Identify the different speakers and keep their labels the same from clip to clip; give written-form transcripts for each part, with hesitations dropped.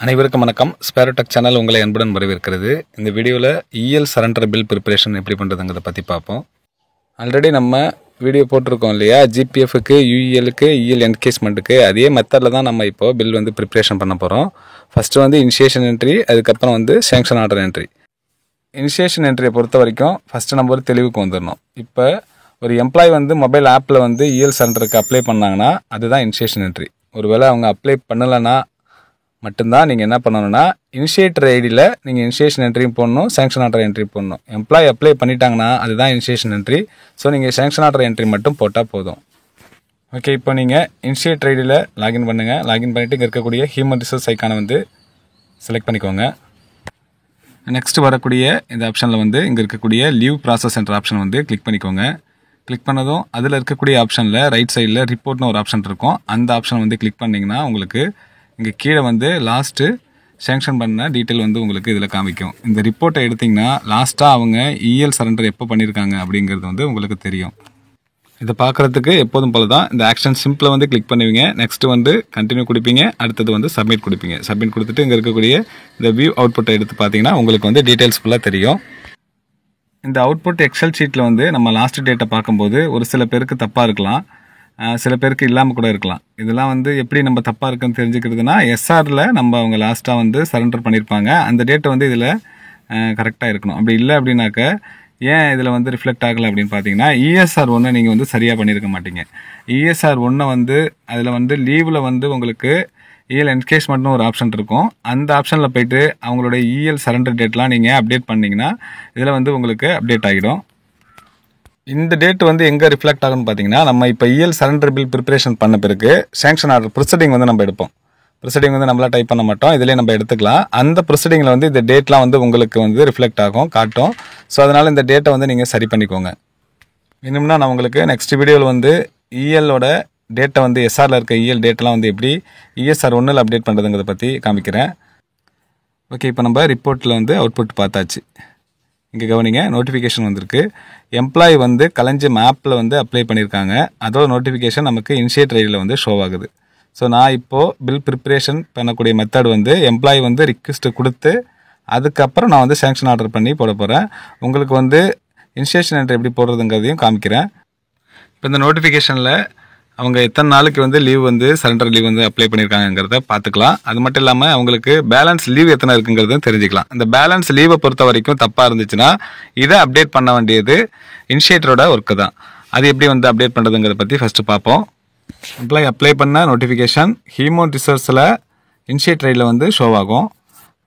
Speaker 1: அனைவருக்கும் வணக்கம். ஸ்பேரோடெக் சேனல் உங்களை அன்புடன் வரவேற்கிறது. இந்த வீடியோவில் இஎல் சரண்டர் பில் ப்ரிப்பரேஷன் எப்படி பண்ணுறதுங்கிறத பற்றி பார்ப்போம். ஆல்ரெடி நம்ம வீடியோ போட்டிருக்கோம் இல்லையா, ஜிபிஎஃப்க்கு, யூஇஎலுக்கு, இஎல் என்கேஸ்மெண்ட்டுக்கு அதே மெத்தடில் தான் நம்ம இப்போது பில் வந்து ப்ரிப்பரேஷன் பண்ண போகிறோம். ஃபஸ்ட்டு வந்து இனிஷியேஷன் என்ட்ரி, அதுக்கப்புறம் வந்து சேங்ஷன் ஆர்டர் என்ட்ரி. இனிஷியேஷன் என்ட்ரியை பொறுத்த வரைக்கும் ஃபஸ்ட்டு நம்ம ஒரு தெளிவுக்கு வந்துடணும். இப்போ ஒரு எம்ப்ளாய் வந்து மொபைல் ஆப்பில் வந்து இஎல் சரண்டருக்கு அப்ளை பண்ணாங்கன்னா அதுதான் இனிஷியேஷன் என்ட்ரி. ஒருவேளை அவங்க அப்ளை பண்ணலைன்னா மட்டும்தான் நீங்கள் என்ன பண்ணணும்னா, இனிஷியேட்டர் ஐடியில் நீங்கள் இனிஷியேஷன் என்ட்ரியும் போடணும், சேங்ஷன் ஆர்டர் என்ட்ரி போடணும். எம்ப்ளாய் அப்ளை பண்ணிட்டாங்கன்னா அதுதான் இனிஷியேஷன் என்ட்ரி. ஸோ நீங்கள் சேங்ஷன் ஆர்டர் என்ட்ரி மட்டும் போட்டால் போதும். ஓகே, இப்போ நீங்கள் இனிஷியேட்டர் ஐடியில் லாகின் பண்ணுங்கள். லாகின் பண்ணிவிட்டு இங்கே இருக்கக்கூடிய ஹியூமன் ரிசோர்ஸ் ஐக்கானை வந்து செலக்ட் பண்ணிக்கோங்க. நெக்ஸ்ட்டு வரக்கூடிய இந்த ஆப்ஷனில் வந்து இங்கே இருக்கக்கூடிய லீவ் ப்ராசஸ் என்ற ஆப்ஷன் வந்து கிளிக் பண்ணிக்கோங்க. கிளிக் பண்ணதும் அதில் இருக்கக்கூடிய ஆப்ஷனில் ரைட் சைடில் ரிப்போர்ட்னு ஒரு ஆப்ஷன் இருக்கும். அந்த ஆப்ஷன் வந்து கிளிக் பண்ணிங்கன்னா உங்களுக்கு இங்கே கீழே வந்து லாஸ்ட்டு சேங்ஷன் பண்ண டீட்டெயில் வந்து உங்களுக்கு இதில் காமிக்கும். இந்த ரிப்போர்ட்டை எடுத்திங்கன்னா லாஸ்ட்டாக அவங்க இஎல் சரண்டர் எப்போ பண்ணியிருக்காங்க அப்படிங்கிறது வந்து உங்களுக்கு தெரியும். இதை பார்க்குறதுக்கு எப்போதும் போல தான் இந்த ஆக்ஷன் சிம்பிளை வந்து கிளிக் பண்ணுவீங்க. நெக்ஸ்ட்டு வந்து கண்டினியூ கொடுப்பீங்க. அடுத்தது வந்து சப்மிட் கொடுப்பீங்க. சப்மிட் கொடுத்துட்டு இங்கே இருக்கக்கூடிய இந்த வியூ அவுட்புட்டை எடுத்து பார்த்தீங்கன்னா உங்களுக்கு வந்து டீட்டெயில்ஸ் ஃபுல்லாக தெரியும். இந்த அவுட்புட் எக்ஸல் ஷீட்டில் வந்து நம்ம லாஸ்ட் டேட்டை பார்க்கும்போது ஒரு சில பேருக்கு தப்பாக இருக்கலாம், சில பேருக்கு இல்லாமல் கூட இருக்கலாம். இதெல்லாம் வந்து எப்படி நம்ம தப்பாக இருக்குன்னு தெரிஞ்சுக்கிறதுனா, எஸ்ஆரில் நம்ம அவங்க லாஸ்ட்டாக வந்து சரண்டர் பண்ணியிருப்பாங்க, அந்த டேட்டை வந்து இதில் கரெக்டாக இருக்கணும். அப்படி இல்லை அப்படின்னாக்க ஏன் இதில் வந்து ரிஃப்ளெக்ட் ஆகலை அப்படின்னு பார்த்தீங்கன்னா, இஎஸ்ஆர் 1 நீங்கள் வந்து சரியாக பண்ணியிருக்க மாட்டீங்க. இஎஸ்ஆர் 1 வந்து அதில் வந்து லீவில் வந்து உங்களுக்கு இஎல் என்கேஸ்மெண்ட்னு ஒரு ஆப்ஷன் இருக்கும். அந்த ஆப்ஷனில் போய்ட்டு அவங்களோட இஎல் சரண்டர் டேட்லாம் நீங்கள் அப்டேட் பண்ணிங்கன்னா இதில் வந்து உங்களுக்கு அப்டேட் ஆகிடும். இந்த டேட் வந்து எங்கே ரிஃப்ளெக்ட் ஆகும்னு பார்த்தீங்கன்னா, நம்ம இப்போ இஎல் சரண்டர் பில் ப்ரிப்பரேஷன் பண்ண பிறகு சேங்ஷன் ஆர்டர் ப்ரொசீடிங் வந்து நம்ம எடுப்போம். ப்ரொசீடிங் வந்து நம்மளாம் டைப் பண்ண மாட்டோம், இதிலே நம்ம எடுத்துக்கலாம். அந்த ப்ரொசீடிங்கில் வந்து இந்த டேட்லாம் வந்து உங்களுக்கு வந்து ரிஃப்ளெக்ட் ஆகும், காட்டும். ஸோ அதனால் இந்த டேட்டை வந்து நீங்கள் சரி பண்ணிக்கோங்க. இன்னும்னா நான் உங்களுக்கு நெக்ஸ்ட் வீடியோவில் வந்து இஎல்லோட டேட்டை வந்து எஸ்ஆரில் இருக்க இஎல் டேட்டெலாம் வந்து எப்படி இஎஸ்ஆர் 1 அப்டேட் பண்ணுறதுங்கிறத பற்றி காமிக்கிறேன். ஓகே, இப்போ நம்ம ரிப்போர்ட்டில் வந்து அவுட்புட் பார்த்தாச்சு. இங்கே கவனிங்க, நோட்டிஃபிகேஷன் வந்திருக்கு. எம்ப்ளாய் வந்து கலஞ்சி மேப்பில் வந்து அப்ளை பண்ணியிருக்காங்க. அதோட நோட்டிஃபிகேஷன் நமக்கு இனிஷியேட்டர் ஐடியில் வந்து ஷோ ஆகுது. ஸோ நான் இப்போது பில் ப்ரிப்பரேஷன் பண்ணக்கூடிய மெத்தட் வந்து எம்ப்ளாய் வந்து ரிக்வெஸ்ட்டு கொடுத்து அதுக்கப்புறம் நான் வந்து சேங்ஷன் ஆர்டர் பண்ணி போட போகிறேன். உங்களுக்கு வந்து இனிஷியேஷன் என்ட்ரி எப்படி போடுறதுங்கிறதையும் காமிக்கிறேன். இப்போ இந்த நோட்டிஃபிகேஷனில் அவங்க எத்தனை நாளுக்கு வந்து லீவ் வந்து சரண்டர் லீவ் வந்து அப்ளை பண்ணியிருக்காங்கிறத பார்த்துக்கலாம். அது மட்டும் இல்லாமல் அவங்களுக்கு பேலன்ஸ் லீவ் எத்தனை இருக்குங்கிறதும் தெரிஞ்சுக்கலாம். இந்த பேலன்ஸ் லீவை பொறுத்த வரைக்கும் தப்பாக இருந்துச்சுன்னா இதை அப்டேட் பண்ண வேண்டியது இனிஷியேட்டரோட ஒர்க்கு தான். அது எப்படி வந்து அப்டேட் பண்ணுறதுங்கிறத பற்றி ஃபஸ்ட்டு பார்ப்போம். எம்ப்ளாய் அப்ளை பண்ண நோட்டிஃபிகேஷன் ஹியூமன் ரிசோர்ஸில் இனிஷியேட்டர் ஐடியில் வந்து ஷோ ஆகும்.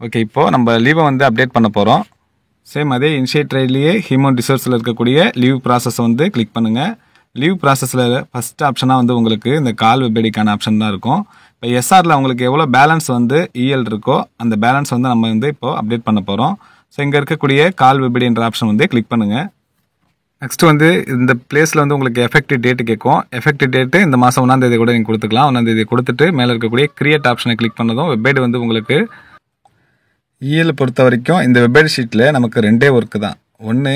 Speaker 1: ஓகே, இப்போது நம்ம லீவை வந்து அப்டேட் பண்ண போகிறோம். சேம் அதே இனிஷியேட்டர் ஐடிலேயே ஹியூமன் ரிசோர்ஸில் இருக்கக்கூடிய லீவ் ப்ராசஸை வந்து கிளிக் பண்ணுங்கள். லீவ் ப்ராசஸில் ஃபஸ்ட் ஆப்ஷனாக வந்து உங்களுக்கு இந்த கால் வெப்ஐடிக்கான ஆப்ஷன் தான் இருக்கும். இப்போ எஸ்ஆரில் உங்களுக்கு எவ்வளோ பேலன்ஸ் வந்து இஎல் இருக்கோ அந்த பேலன்ஸ் வந்து நம்ம வந்து இப்போது அப்டேட் பண்ண போகிறோம். ஸோ இங்கே இருக்கக்கூடிய கால் வெப்ஐடின்ற ஆப்ஷன் வந்து கிளிக் பண்ணுங்கள். நெக்ஸ்ட்டு வந்து இந்த பிளேஸில் வந்து உங்களுக்கு எஃபெக்டிவ் டேட்டு கேட்கும். எஃபெக்டிவ் டேட்டு இந்த மாதம் 1ஆம் தேதி கூட நீங்கள் கொடுத்துக்கலாம். 1ஆம் தேதி கொடுத்துட்டு மேலே இருக்கக்கூடிய கிரியேட் ஆப்ஷனை கிளிக் பண்ணதும் வெப்ஐடி வந்து உங்களுக்கு இஎல் பொறுத்த வரைக்கும் இந்த வெப்ஐடி ஷீட்டில் நமக்கு 2 ஒர்க்கு தான். ஒன்று,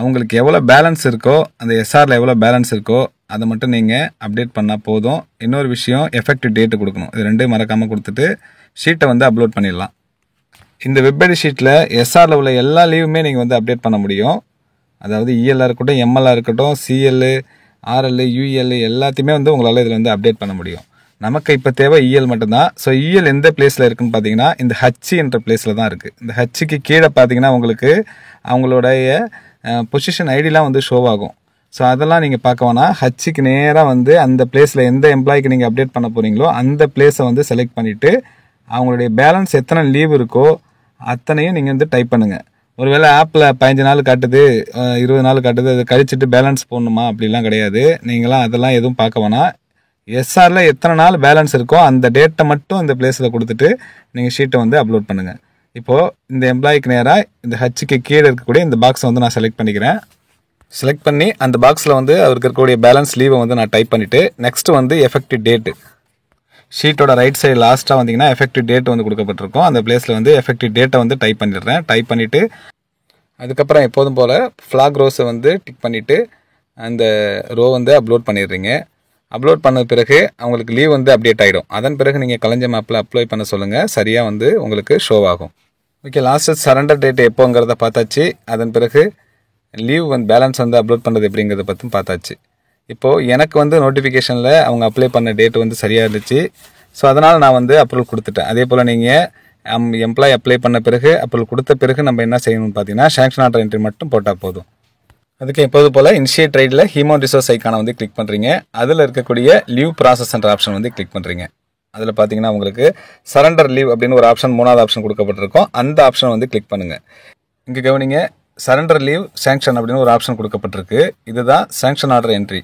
Speaker 1: அவங்களுக்கு எவ்வளோ பேலன்ஸ் இருக்கோ அந்த எஸ்ஆரில் எவ்வளோ பேலன்ஸ் இருக்கோ அதை மட்டும் நீங்கள் அப்டேட் பண்ணால் போதும். இன்னொரு விஷயம், எஃபெக்டிவ் டேட்டு கொடுக்கணும். இது 2 மறக்காமல் கொடுத்துட்டு ஷீட்டை வந்து அப்லோட் பண்ணிடலாம். இந்த வெப்ஐடி ஷீட்டில் எஸ்ஆரில் உள்ள எல்லா லீவுமே நீங்கள் வந்து அப்டேட் பண்ண முடியும். அதாவது இஎல்லாக இருக்கட்டும், எம்எல்லாக இருக்கட்டும், சிஎல், ஆர்எல், யூஎல் எல்லாத்தையுமே வந்து உங்களால் இதில் வந்து அப்டேட் பண்ண முடியும். நமக்கு இப்போ தேவை இஎல் மட்டும்தான். ஸோ இஎல் எந்த பிளேஸில் இருக்குதுன்னு பார்த்தீங்கன்னா இந்த ஹச் என்ற பிளேஸில் தான் இருக்குது. இந்த ஹச்சுக்கு கீழே பார்த்தீங்கன்னா உங்களுக்கு அவங்களுடைய பொசிஷன் ஐடிலாம் வந்து ஷோ ஆகும். ஸோ அதெல்லாம் நீங்கள் பார்க்க வேணாம். ஹச்சுக்கு நேராக வந்து அந்த பிளேஸில் எந்த எம்ப்ளாய்க்கு நீங்கள் அப்டேட் பண்ண போகிறீங்களோ அந்த பிளேஸை வந்து செலக்ட் பண்ணிவிட்டு அவங்களுடைய பேலன்ஸ் எத்தனை லீவ் இருக்கோ அத்தனையும் நீங்கள் வந்து டைப் பண்ணுங்கள். ஒருவேளை ஆப்பில் 15 நாள் காட்டுது, 20 நாள் காட்டுது, அதை கழிச்சிட்டு பேலன்ஸ் போடணுமா அப்படிலாம் கிடையாது. நீங்களாம் அதெல்லாம் எதுவும் பார்க்க வேணாம். எஸ்ஆரில் எத்தனை நாள் பேலன்ஸ் இருக்கோ அந்த டேட்டை மட்டும் இந்த பிளேஸில் கொடுத்துட்டு நீங்கள் ஷீட்டை வந்து அப்லோட் பண்ணுங்கள். இப்போது இந்த எம்ப்ளாய்க்கு நேராக இந்த ஹச்சுக்கு கீழே இருக்கக்கூடிய இந்த பாக்ஸை வந்து நான் செலக்ட் பண்ணிக்கிறேன். செலக்ட் பண்ணி அந்த பாக்ஸில் வந்து அவருக்கு இருக்கக்கூடிய பேலன்ஸ் லீவை வந்து நான் டைப் பண்ணிவிட்டு நெக்ஸ்ட்டு வந்து எஃபெக்டிவ் டேட்டு ஷீட்டோட ரைட் சைடு லாஸ்ட்டாக வந்தீங்கன்னா எஃபெக்டிவ் டேட் வந்து கொடுக்கப்பட்டிருக்கும். அந்த பிளேஸில் வந்து எஃபெக்டிவ் டேட்டை வந்து டைப் பண்ணிடுறேன். டைப் பண்ணிவிட்டு அதுக்கப்புறம் எப்போதும் போல் ஃப்ளாக் ரோஸை வந்து டிக் பண்ணிவிட்டு அந்த ரோ வந்து அப்லோட் பண்ணிடுறீங்க. அப்லோட் பண்ண பிறகு அவங்களுக்கு லீவ் வந்து அப்டேட் ஆகிடும். அதன் பிறகு நீங்கள் கலைஞர் மேப்பில் அப்ளை பண்ண சொல்லுங்கள், சரியாக வந்து உங்களுக்கு ஷோ ஆகும். ஓகே, லாஸ்ட்டு சரண்டர் டேட் எப்போங்கிறத பார்த்தாச்சு. அதன் பிறகு லீவ் வந்து பேலன்ஸ் வந்து அப்லோட் பண்ணுறது எப்படிங்கிறத பற்றியும் பார்த்தாச்சு. இப்போது எனக்கு வந்து நோட்டிஃபிகேஷனில் அவங்க அப்ளை பண்ண டேட் வந்து சரியாக இருந்துச்சு. ஸோ அதனால் நான் வந்து அப்ரூவல் கொடுத்துட்டேன். அதே போல் நீங்கள் எம்ப்ளாய் அப்ளை பண்ண பிறகு அப்ரூவல் கொடுத்த பிறகு நம்ம என்ன செய்யணும்னு பார்த்தீங்கன்னா சாங்ஷன் ஆர்டர் என்ட்ரி மட்டும் போட்டால் போதும். அதுக்கு எப்போது போல் இனிஷியேட் ட்ரேடில் ஹியூமன் ரிசோர்ஸ் ஐக்கானை வந்து கிளிக் பண்ணுறீங்க. அதில் இருக்கக்கூடிய லீவ் ப்ராசஸ் என்ற ஆப்ஷன் வந்து கிளிக் பண்ணுறீங்க. அதில் பார்த்தீங்கன்னா உங்களுக்கு சரண்டர் லீவ் அப்படின்னு ஒரு ஆப்ஷன், மூணாவது ஆப்ஷன் கொடுக்கப்பட்டிருக்கும். அந்த ஆப்ஷன் வந்து கிளிக் பண்ணுங்கள். இங்கே கவனிங்க, சரண்டர் லீவ் சாங்ஷன் அப்படின்னு ஒரு ஆப்ஷன் கொடுக்கப்பட்டிருக்கு. இதுதான் sanction order entry.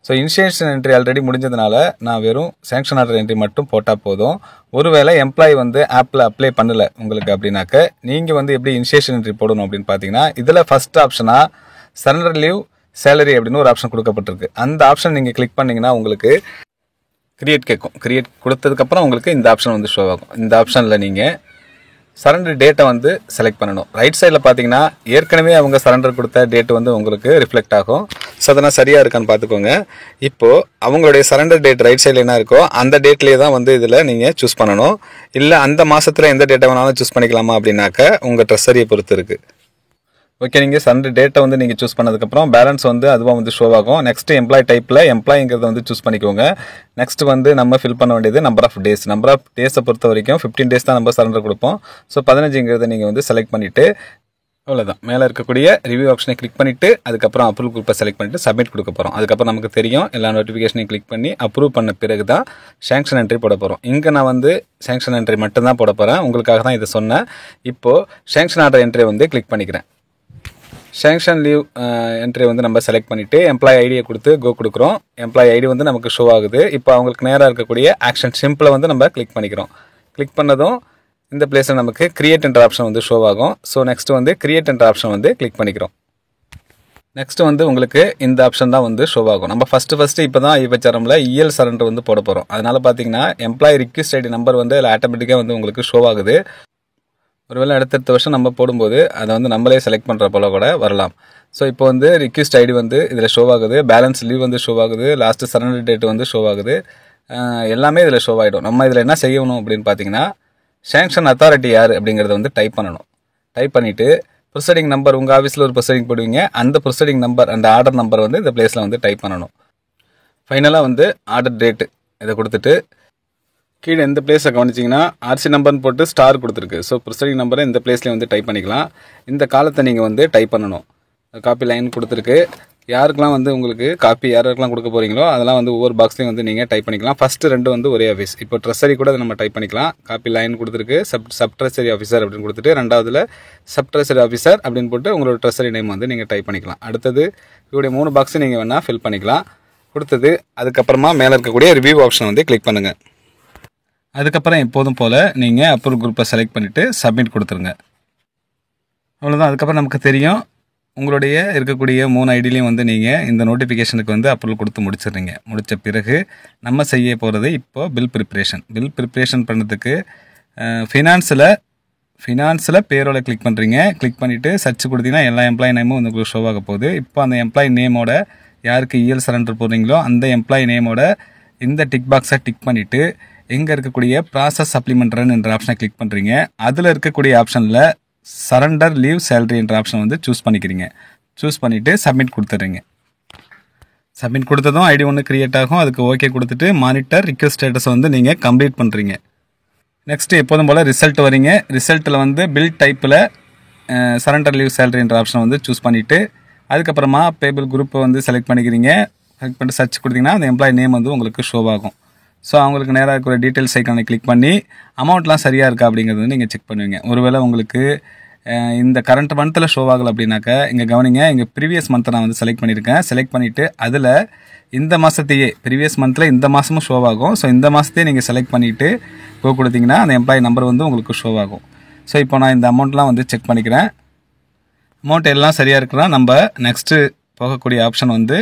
Speaker 1: So initiation entry already முடிஞ்சதுனால நான் வெறும் சாங்ஷன் ஆர்டர் என்ட்ரி மட்டும் போட்டால் போதும். ஒருவேளை எம்ப்ளாய் வந்து ஆப்பில் அப்ளை பண்ணலை உங்களுக்கு அப்படின்னாக்க நீங்கள் வந்து எப்படி இனிஷியேஷன் என்ட்ரி போடணும் அப்படின்னு பார்த்தீங்கன்னா, இதில் ஃபஸ்ட் ஆப்ஷனாக சரண்டர் லீவ் சேலரி அப்படின்னு ஒரு ஆப்ஷன் கொடுக்கப்பட்டிருக்கு. அந்த ஆப்ஷன் நீங்கள் கிளிக் பண்ணிங்கன்னா உங்களுக்கு கிரியேட் கேட்கும். கிரியேட் கொடுத்ததுக்கப்புறம் உங்களுக்கு இந்த ஆப்ஷன் வந்து ஷோ ஆகும். இந்த ஆப்ஷனில் நீங்கள் சரண்டர் டேட்டை வந்து செலக்ட் பண்ணணும். ரைட் சைடில் பார்த்தீங்கன்னா ஏற்கனவே அவங்க சரண்டர் கொடுத்த டேட் வந்து உங்களுக்கு ரிஃப்ளெக்ட் ஆகும். ஸோ அதெல்லாம் சரியாக இருக்கான்னு பார்த்துக்கோங்க. இப்போது அவங்களுடைய சரண்டர் டேட் ரைட் சைடில் என்ன இருக்கோ அந்த டேட்லேயே தான் வந்து இதில் நீங்கள் சூஸ் பண்ணணும். இல்லை அந்த மாதத்தில் எந்த டேட்டை வேணாலும் சூஸ் பண்ணிக்கலாமா அப்படின்னாக்க உங்கள் ட்ரெஸரியை பொறுத்து இருக்குது. ஓகே, நீங்கள் சரண்டர் டேட்டை வந்து நீங்கள் சூஸ் பண்ணதுக்கப்புறம் பேலன்ஸ் வந்து அதுவாக வந்து ஷோ ஆகும். நெக்ஸ்ட் எம்ப்ளாய் டைப்பில் எம்ப்ளாய்ங்கிறத வந்து சூஸ் பண்ணிக்கோங்க. நெக்ஸ்ட் வந்து நம்ம ஃபில் பண்ண வேண்டியது நம்பர் ஆஃப் டேஸை பொறுத்த வரைக்கும் 15 டேஸ் தான் நம்ம சரண்டர் கொடுப்போம். ஸோ 15ங்கிறத நீங்கள் வந்து செலக்ட் பண்ணிவிட்டு அவ்வளோதான், மேலே இருக்கக்கூடிய ரிவ்யூ ஆப்ஷனை கிளிக் பண்ணிவிட்டு அதுக்கப்புறம் அப்ரூவ் குரூப்பை செலக்ட் பண்ணிவிட்டு சப்மிட் கொடுக்க போகிறோம். அதுக்கப்புறம் நமக்கு தெரியும் எல்லா நோட்டிஃபிகேஷனையும் கிளிக் பண்ணி அப்ரூவ் பண்ண பிறகு தான் சாங்ஷன் என்ட்ரி போட போகிறோம். இங்கே நான் வந்து சாங்ஷன் என்ட்ரி மட்டும்தான் போட போகிறேன். உங்களுக்காக தான் இதை சொன்னேன். இப்போது சாங்ஷன் ஆர்டர் என்ட்ரி வந்து கிளிக் பண்ணிக்கிறேன். சாங்ஷன் லீவ் என்ட்ரி வந்து நம்ம செலக்ட் பண்ணிவிட்டு எம்ப்ளாய் ஐடியை கொடுத்து கோ கொடுக்குறோம். எம்ப்ளாய் ஐடி வந்து நமக்கு ஷோ ஆகுது. இப்போ அவங்களுக்கு நேராக இருக்கக்கூடிய ஆக்ஷன் சிம்பிளை வந்து நம்ம கிளிக் பண்ணிக்கிறோம். கிளிக் பண்ணதும் இந்த பிளேஸில் நமக்கு கிரியேட் என்ற ஆப்ஷன் வந்து ஷோ ஆகும். ஸோ நெக்ஸ்ட் வந்து கிரியேட் என்ற ஆப்ஷன் வந்து கிளிக் பண்ணிக்கிறோம். நெக்ஸ்ட் வந்து உங்களுக்கு இந்த ஆப்ஷன் தான் வந்து ஷோ ஆகும். நம்ம ஃபஸ்ட்டு இப்போ தான் IHRMல இஎல் சரண்டர் வந்து போட போகிறோம். அதனால் பார்த்தீங்கன்னா எம்ப்ளாய் ரிக்வெஸ்ட் ஐடி நம்பர் வந்து அதில் ஆட்டோமேட்டிக்காக வந்து உங்களுக்கு ஷோ ஆகுது. ஒருவேளை அடுத்தடுத்த வருஷம் நம்ம போடும்போது அதை வந்து நம்மளே செலக்ட் பண்ணுற போல கூட வரலாம். ஸோ இப்போ வந்து ரிக்வெஸ்ட் ஐடி வந்து இதில் ஷோ ஆகுது, பேலன்ஸ் லீவ் வந்து ஷோ ஆகுது, லாஸ்ட்டு சரண்டர் டேட் வந்து ஷோ ஆகுது, எல்லாமே இதில் ஷோ ஆகிடும். நம்ம இதில் என்ன செய்யணும் அப்படின்னு பார்த்தீங்கன்னா சாங்ஷன் அத்தாரிட்டி யார் அப்படிங்கிறத வந்து டைப் பண்ணணும். டைப் பண்ணிவிட்டு ப்ரொசீடிங் நம்பர், உங்கள் ஆஃபீஸில் ஒரு ப்ரொசீடிங் போடுவீங்க, அந்த ப்ரொசீடிங் நம்பர், அந்த ஆர்டர் நம்பர் வந்து இந்த பிளேஸில் வந்து டைப் பண்ணணும். ஃபைனலாக வந்து ஆர்டர் டேட்டு இதை கொடுத்துட்டு கீழே எந்த பிளேஸை கவனிச்சிங்கன்னா ஆர்சி நம்பர்னு போட்டு ஸ்டார் கொடுத்துருக்கு. ஸோ ப்ரொசீடிங் நம்பரை இந்த பிளேஸ்லேயே வந்து டைப் பண்ணிக்கலாம். இந்த காலத்தை நீங்கள் வந்து டைப் பண்ணணும். காப்பி லைன் கொடுத்துருக்கு. யாருக்கெல்லாம் வந்து உங்களுக்கு காப்பி யாருக்கெல்லாம் கொடுக்க போகிறீங்களோ அதெல்லாம் வந்து ஒவ்வொரு பாக்ஸ்லையும் வந்து நீங்கள் டைப் பண்ணிக்கலாம். ஃபஸ்ட்டு 2 வந்து ஒரே ஆஃபீஸ். இப்போ ட்ரெஸரி கூட அதை நம்ம டைப் பண்ணிக்கலாம். காப்பி லைன் கொடுத்துருக்கு. சப் ட்ரெஸரி ஆஃபீஸர் அப்படின்னு கொடுத்துட்டு ரெண்டாவதுல சப் ட்ரெஸரி ஆஃபீஸர் அப்படின்னு போட்டு உங்களோட ட்ரெஸரி நேம் வந்து நீங்கள் டைப் பண்ணிக்கலாம். அடுத்தது இவருடைய 3 பாக்ஸை நீங்கள் வேணால் ஃபில் பண்ணிக்கலாம். கொடுத்தது அதுக்கப்புறமா மேலே இருக்கக்கூடிய ரிவ்யூ ஆப்ஷன் வந்து கிளிக் பண்ணுங்கள். அதுக்கப்புறம் எப்போதும் போல் நீங்கள் அப்ரூவ் குரூப்பை செலக்ட் பண்ணிவிட்டு சப்மிட் கொடுத்துருங்க. அவ்வளோதான். அதுக்கப்புறம் நமக்கு தெரியும் உங்களுடைய இருக்கக்கூடிய 3 ஐடிலையும் வந்து நீங்கள் இந்த நோட்டிஃபிகேஷனுக்கு வந்து அப்ரூவல் கொடுத்து முடிச்சிடுறீங்க. முடித்த பிறகு நம்ம செய்ய போகிறது இப்போது பில் ப்ரிப்ரேஷன் பண்ணுறதுக்கு ஃபினான்ஸில் பேரோட கிளிக் பண்ணுறீங்க. கிளிக் பண்ணிவிட்டு சர்ச் கொடுத்தீங்கன்னா எல்லா எம்ப்ளாயி நேமும் வந்து உங்களுக்கு ஷோ ஆக போகுது. இப்போ அந்த எம்ப்ளாயி நேமோட யாருக்கு இஎல் சரண்டர் போடுறீங்களோ அந்த எம்ப்ளாயி நேமோட இந்த டிக் பாக்ஸை டிக் பண்ணிவிட்டு எங்கே இருக்கக்கூடிய ப்ராசஸ் சப்ளிமெண்ட் என்ற ஆப்ஷனை கிளிக் பண்ணுறீங்க. அதில் இருக்கக்கூடிய ஆப்ஷனில் சரண்டர் லீவ் சேலரி என்ற ஆப்ஷன் வந்து சூஸ் பண்ணிக்கிறீங்க. சூஸ் பண்ணிவிட்டு சப்மிட் கொடுத்துட்றீங்க. சப்மிட் கொடுத்ததும் ஐடி ஒன்று கிரியேட் ஆகும். அதுக்கு ஓகே கொடுத்துட்டு மானிட்டர் ரிக்வெஸ்ட் ஸ்டேட்டஸ் வந்து நீங்கள் கம்ப்ளீட் பண்ணுறீங்க. நெக்ஸ்ட்டு எப்போதும் போல் ரிசல்ட் வரீங்க. ரிசல்ட்டில் வந்து பில் டைப்பில் சரண்டர் லீவ் சேலரி என்ற ஆப்ஷன் வந்து சூஸ் பண்ணிவிட்டு அதுக்கப்புறமா பேபிள் குரூப்பை வந்து செலக்ட் பண்ணிக்கிறீங்க. செலக்ட் பண்ணிட்டு சர்ச் கொடுத்தீங்கன்னா அந்த எம்ப்ளாயி நேம் வந்து உங்களுக்கு ஷோ ஆகும். ஸோ அவங்களுக்கு நேராக இருக்கிற டீட்டெயில்ஸ் ஐக்கானை கிளிக் பண்ணி அமௌண்ட்லாம் சரியாக இருக்கா அப்படிங்கிறது வந்து நீங்கள் செக் பண்ணுவீங்க. ஒருவேளை உங்களுக்கு இந்த கரண்ட் மந்தில் ஷோ ஆகலை அப்படின்னாக்க இங்கே கவனிங்க, இங்கே ப்ரீவியஸ் மந்த்தை நான் வந்து செலக்ட் பண்ணியிருக்கேன். செலக்ட் பண்ணிவிட்டு அதில் இந்த மாதத்தையே ப்ரீவியஸ் மந்தில் இந்த மாதமும் ஷோ ஆகும். ஸோ இந்த மாதத்தையே நீங்கள் செலக்ட் பண்ணிவிட்டு கொடுத்தீங்கன்னா அந்த எம்ப்ளாயி நம்பர் வந்து உங்களுக்கு ஷோ ஆகும். ஸோ இப்போ நான் இந்த அமௌண்ட்லாம் வந்து செக் பண்ணிக்கிறேன். அமௌண்ட் எல்லாம் சரியாக இருக்குன்னா நம்ம நெக்ஸ்ட்டு போகக்கூடிய ஆப்ஷன் வந்து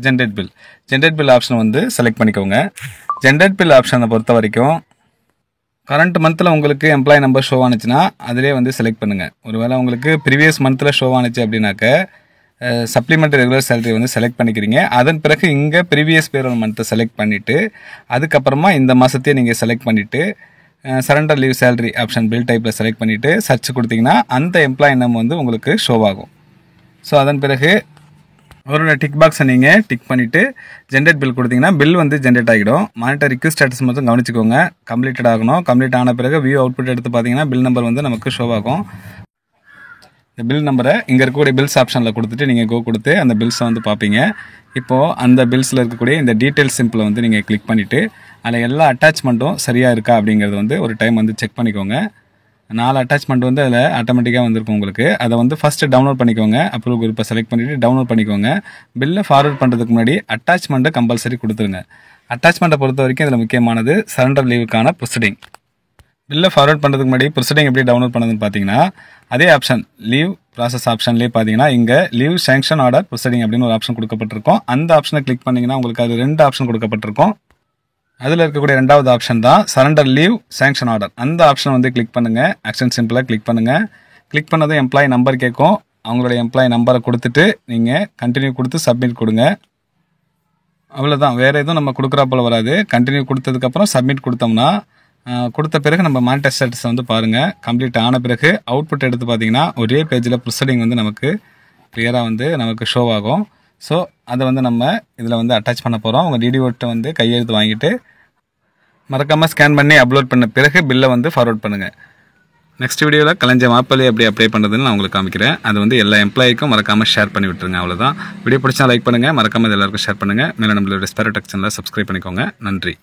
Speaker 1: ஜென்ரேட் பில் ஆப்ஷன் வந்து செலக்ட் பண்ணிக்கோங்க. ஜென்ரேட் பில் ஆப்ஷனை பொறுத்த வரைக்கும் கரண்ட் மந்தில் உங்களுக்கு எம்ப்ளாயி நம்பர் ஷோ ஆனிச்சுன்னா அதிலே வந்து செலக்ட் பண்ணுங்கள். ஒருவேளை உங்களுக்கு ப்ரீவியஸ் மந்தில் ஷோ ஆனிச்சு அப்படின்னாக்க சப்ளிமெண்ட் ரெகுலர் சேலரி வந்து செலக்ட் பண்ணிக்கிறீங்க. அதன் பிறகு இங்கே ப்ரீவியஸ் பேரோல் மந்த்தை செலக்ட் பண்ணிவிட்டு அதுக்கப்புறமா இந்த மாதத்தையே நீங்கள் செலக்ட் பண்ணிவிட்டு surrender leave salary option bill டைப்பில் செலக்ட் பண்ணிவிட்டு சர்ச் கொடுத்தீங்கன்னா அந்த எம்ப்ளாயி நேம் வந்து உங்களுக்கு ஷோ ஆகும். ஸோ அதன் பிறகு அவரோட டிக் பாக்ஸை நீங்கள் டிக் பண்ணிவிட்டு ஜென்ரேட் பில் கொடுத்தீங்கன்னா பில் வந்து ஜென்ரேட் ஆகிடும். மானிட்டர் ரிக்வெஸ்ட் ஸ்டேட்டஸ் மட்டும் கவனிச்சிக்கோங்க, கம்ப்ளீட்டட் ஆகணும். கம்ப்ளீட் ஆன பிறகு வியூ அவுட்புட் எடுத்து பார்த்தீங்கன்னா பில் நம்பர் வந்து நமக்கு ஷோ ஆகும். இந்த பில் நம்பரை இங்கே இருக்கக்கூடிய பில்ஸ் ஆப்ஷனில் கொடுத்துட்டு நீங்கள் கோ கொடுத்து அந்த பில்ஸை வந்து பார்ப்பீங்க. இப்போது அந்த பில்ஸில் இருக்கக்கூடிய இந்த டீட்டெயில்ஸ் சிம்பிளை வந்து நீங்கள் கிளிக் பண்ணிவிட்டு அதில் எல்லா அட்டாச்மெண்ட்டும் சரியாக இருக்கா அப்படிங்கிறது வந்து ஒரு டைம் வந்து செக் பண்ணிக்கோங்க. 4 அட்டாச்மெண்ட் வந்து அதில் ஆட்டோமேட்டிக்காக வந்திருக்கும் உங்களுக்கு. அதை வந்து ஃபஸ்ட்டு டவுன்லோட் பண்ணிக்கோங்க. அப்ரூவல் குரூப்பை செலக்ட் பண்ணிவிட்டு டவுன்லோட் பண்ணிக்கோங்க. பில்லை ஃபார்வர்ட் பண்ணுறதுக்கு முன்னாடி அட்டாச்மெண்ட்டை கம்பல்சரி கொடுத்துருங்க. அட்டாச்மெண்ட்டை பொறுத்த வரைக்கும் இதில் முக்கியமானது சரண்டர் லீவுக்கான ப்ரொசீடிங். பில்லை ஃபார்வர்ட் பண்ணுறதுக்கு முன்னாடி ப்ரொசீடிங் எப்படி டவுன்லோட் பண்ணதுன்னு பார்த்தீங்கன்னா அதே ஆப்ஷன் லீவ் ப்ராசஸ் ஆப்ஷன்லேயே பார்த்தீங்கன்னா இங்கே லீவ் சேங்ஷன் ஆர்டர் ப்ரொசீடிங் அப்படின்னு ஒரு ஆப்ஷன் கொடுக்கப்பட்டிருக்கும். அந்த ஆப்ஷனை கிளிக் பண்ணிங்கன்னா உங்களுக்கு அது 2 ஆப்ஷன் கொடுக்கப்பட்டிருக்கும். அதில் இருக்கக்கூடிய 2வது ஆப்ஷன் தான் சரண்டர் லீவ் சேங்ஷன் ஆர்டர். அந்த ஆப்ஷனை வந்து கிளிக் பண்ணுங்கள். ஆக்ஷன் சிம்பிளாக கிளிக் பண்ணுங்கள். கிளிக் பண்ணதும் எம்ப்ளாயி நம்பர் கேட்கும். அவங்களுடைய எம்ப்ளாயி நம்பரை கொடுத்துட்டு நீங்கள் கண்டினியூ கொடுத்து சப்மிட் கொடுங்க. அவ்வளோதான், வேறு எதுவும் நம்ம கொடுக்குறா போல் வராது. கண்டினியூ கொடுத்ததுக்கப்புறம் சப்மிட் கொடுத்தோம்னா கொடுத்த பிறகு நம்ம மானிட்டர் ஸ்டேட்டஸை வந்து பாருங்கள். கம்ப்ளீட் ஆன பிறகு அவுட்புட் எடுத்து பார்த்தீங்கன்னா ஒரே பேஜில் ப்ரொசீடிங் வந்து நமக்கு கிளியராக வந்து நமக்கு ஷோ ஆகும். ஸோ அதை வந்து நம்ம இதில் வந்து அட்டாச் பண்ண போகிறோம். உங்கள் டிடிஓட்ட வந்து கையெழுத்து வாங்கிட்டு மறக்காமல் ஸ்கேன் பண்ணி அப்லோட் பண்ண பிறகு பில்லை வந்து ஃபார்வர்ட் பண்ணுங்கள். நெக்ஸ்ட் வீடியோவில் கலைஞர் மாப்பிள்ளை எப்படி அப்ளை பண்ணுறதுன்னு நான் உங்களுக்கு காமிக்கிறேன். அது வந்து எல்லா எம்ப்ளாய்க்கும் மறக்காமல் ஷேர் பண்ணி விட்டுருங்க. அவ்வளோதான். வீடியோ பிடிச்சா லைக் பண்ணுங்கள், மறக்காமல் எல்லாருக்கும் ஷேர் பண்ணுங்கள். மேலே நம்மளோட ஸ்பேரோ டெக் சேனலை சப்ஸ்கிரைப் பண்ணிக்கோங்க. நன்றி.